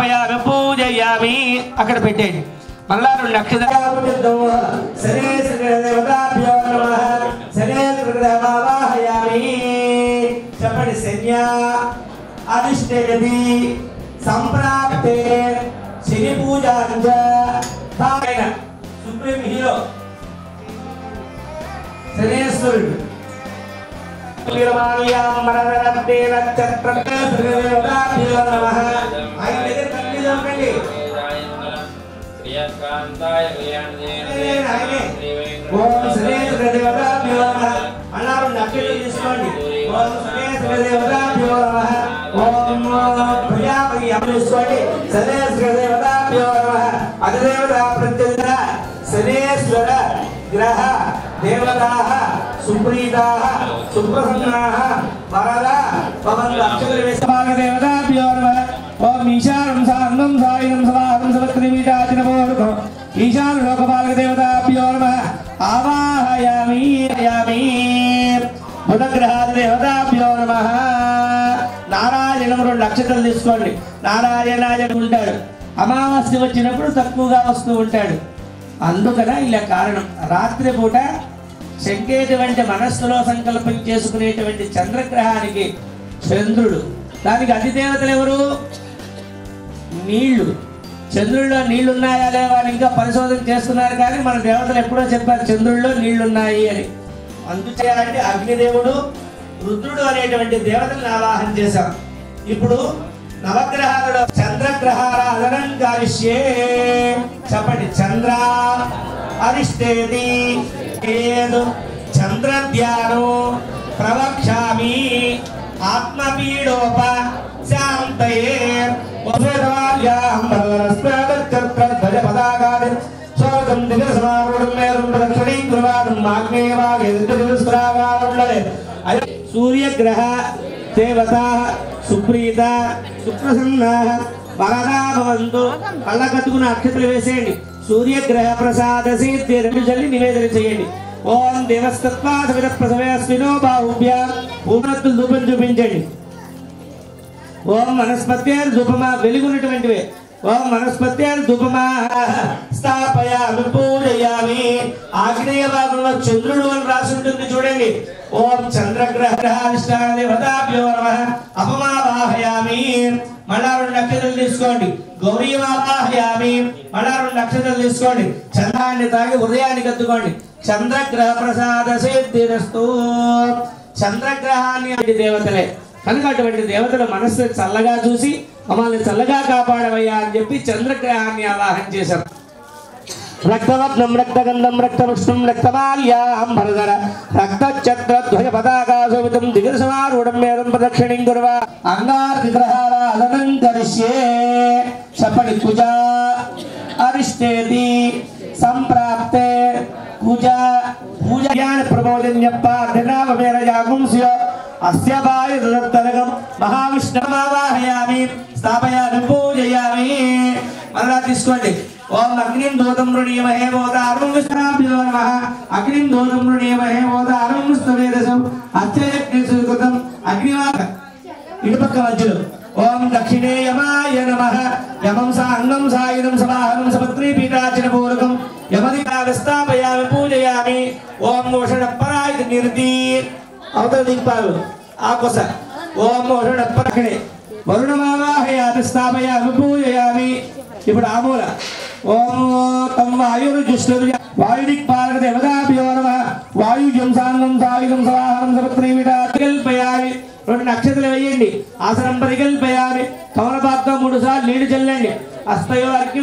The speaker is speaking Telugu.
స్థాపయామి పూజయామి అక్కడ పెట్టేయండి మళ్ళా 2 నక్షత్రాలు చెప్పండి శన్య అధిష్ఠేది సంప్రాప్తే శని పూజాంచ సుప్రీం హీరో శనేశ్వరుడు శనేశ్వర గ్రహ దేవతాః సుప్రీతాః సుప్రసన్నాః వరద భవంతు అక్షర వేసమాన దేవతాభ్యో నమః ఓం ఈశానం సాంగం సాయినం సవాహం సవత్రిమితాచిన పూర్వం ఈశాన లోకపాలక దేవతాభ్యో నమః ఆవాహయామి యామి బుధగ్రహాది దేవతాభ్యో నమః నారాయణం 2 నక్షత్రాలు తీసుకోండి నారాయణాయ ఉంటాడు అమావాస్య వచ్చినప్పుడు తక్కువగా వస్తూ ఉంటాడు అందుకన ఇలా కారణం రాత్రి పూట శంకేటువంటి మనస్సులో సంకల్పం చేసుకునేటువంటి చంద్రగ్రహానికి చంద్రుడు దానికి అధిదేవతలు ఎవరు నీళ్లు చంద్రుల్లో నీళ్లున్నాయా లేవా అని ఇంకా పరిశోధన చేస్తున్నారు కానీ మన దేవతలు ఎప్పుడో చెప్పారు చంద్రుల్లో నీళ్లున్నాయి అని అందుచేయాలంటే అగ్నిదేవుడు రుద్రుడు అనేటువంటి దేవతలను ఆవాహన చేశాం ఇప్పుడు నవగ్రహాలలో చంద్రగ్రహారాధనం గావిష్యే చెప్పండి చంద్ర అరిష్టేది ఏదు చంద్ర ధ్యానం ప్రవక్ష్యామి ఆత్మపీడోప శాంతయే సూర్యగ్రహ దేవత సుప్రీత సుప్రసన్న వరదా భవంతు కళ్ళకత్తుకున్న అక్షతలు వేసేయండి సూర్యగ్రహ ప్రసాద సిద్ధి 2 జల్లి నివేదన చేయండి ఓం దేవస్తత్వా సవిత ప్రసవేస్మినో బాహుభ్య పూర్ణత్తులు ధూపం చూపించండి ఓం వనస్పత్యేర్ ధూపమా వెలుగున్నటువంటివే ఓం వనస్పత్యేర్ ధూపమా స్థాపయామి పూజయామి ఆగ్నేయ భాగంలో చంద్రుడు అని రాసి ఉంటుంది చూడండి ఓం చంద్రగ్రహాధిష్టాన దేవతాభ్యో నమః అపమావాహయామి మళ్ళా 2 నక్షత్రాలు తీసుకోండి గౌరీవాహయామి మళ్ళా 2 నక్షత్రాలు తీసుకోండి చంద్రాన్ని తాగి హృదయానికి అద్దుకోండి చంద్రగ్రహ ప్రసాద సిద్ధిరస్తు చంద్రగ్రహాన్ని దేవతలే కనుక అటువంటి దేవతల మనస్సు చల్లగా చూసి మమ్మల్ని చల్లగా కాపాడవయ్యా అని చెప్పి చంద్రగ్రహాన్ని ఆవాహన చేశారు రక్తవర్ణం రక్తగంధం రక్తపుష్పం రక్తమాల్యాంబరధర రక్తచక్రధ్వజ పతాకాశోభితం దిగసమారూఢం మేరం ప్రదక్షిణం కుర్వ అంగార్గ్రహారాధనం కరిష్యే చెప్పండి పూజ అరిష్టేతి సంప్రాప్తే పూజ పూజాన ప్రబోధన్య ప్రార్థనావమేరయాగుంస్య అస్య వాయుదత్తరగం మహావిష్ణుమావాహయామి స్థాపయామి పూజయామి మరలా తీసుకోండి ఓం అగ్నిం దూతం మృణీమహే బోధారం విష్ణాభ్యో నమః అగ్నిం దూతం మృణీమహే బోధారం విష్ణువేదసం అత్యయజ్ఞసుకృతం అగ్నివాక ఇటుపక్క మధ్యలో ఓం దక్షిణే యమాయ నమః యమం సాంగం సాయుధం సమాహనం సపత్రీ పీఠాచన పూరకం యమదికా స్థాపయామి పూజయామి ఓం మోషణపరాయ నిర్దీర్ అవతల దిక్పాలు ఆకొస ఓం మోషణపరఖడే వరుణమావాహయామి స్థాపయామి పూజయామి ఇప్పుడు ఆమూల ఓం తం వాయుర్జుష్టుర్ వాయుదిక్పాలక దేవతాభ్యో నమః వాయుజం సాంగం సాయుధం సమాహనం సపత్రీ పీఠాచల్పయామి 2 నక్షత్రాలు వేయండి ఆసనం పరికల్పయామి కమలపాత్తో 3 సార్లు నీళ్లు చల్లండి అస్తయో అర్ఘ్య